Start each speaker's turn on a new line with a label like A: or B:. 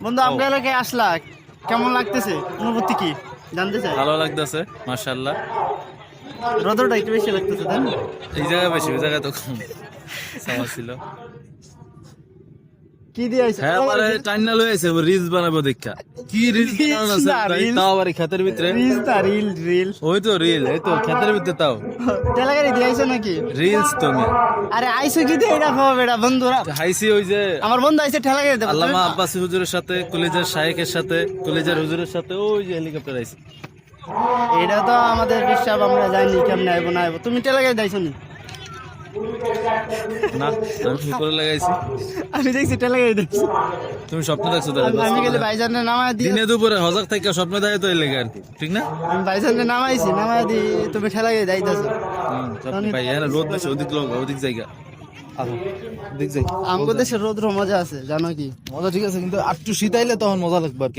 A: বন্ধু আমরা এলাকায় আসলা, কেমন লাগতেছে, অনুভূতি কি জানতে চাই?
B: ভালো লাগতেছে মাশাআল্লাহ।
A: রোদটা একটু বেশি লাগতেছে তাই না?
B: এই জায়গা বেশি, ওই জায়গা তো কম সামা ছিল।
A: কি দিয়ে আইছে?
B: হ্যাঁ আমার টাইনা লই আইছে রিলস বানাবো দেখা। কি রিলস বানানো আছে
A: না,
B: ভাই?
A: reels।
B: তাও আবার এই ক্ষেতের ভিতরে।
A: রিল না, রিল রিল
B: ওই তো রিল, এই তো ক্ষেতের ভিতরে তাও
A: তেলাগাড়ি দিয়ে আইছো নাকি?
B: রিলস তো আমি
A: আরে আইছো কি দিয়ে এটা খাওয়া বেটা বন্ধুরা?
B: হাইছি ওই যে
A: আমার বন্ধু আইছে ঠেলাগাড়ি দেবো।
B: আল্লামা আব্বাসী হুজুরের সাথে, কলেজের শায়েখের সাথে, কলেজের হুজুরের সাথে ওই যে হেলিকপ্টার আইছে।
A: এটা তো আমাদের হিসাব, আমরা জানি কেমনে আইবো না আইবো। তুমি ঠেলাগাড়ি দাইছো নি?
B: না আমি উপরে লাগাইছি,
A: আমি দেখছি ঠেলাগাড়ি দেখছি।
B: তুমি স্বপ্ন দেখছো তাহলে?
A: আমি গেলে ভাইজানের নামায় দিয়ে,
B: দিনে দুপুরে হজাক থেকে স্বপ্ন দেখে তো এই লেগে আর কি, ঠিক না?
A: আমি ভাইজানের নামাইছি, নামায় দি তুমি ঠেলাগাড়ি দাইতেছো।
B: স্বপ্ন পাই হ্যাঁ, রোদ বেশি, ওদিক লোক ওদিক জায়গা ওদিক জায়গা
A: আমাদের দেশে রোদ্র মজা আছে জানো কি?
B: মজা ঠিক আছে, কিন্তু আর একটু শীত আইলে তখন মজা লাগবে আর কি।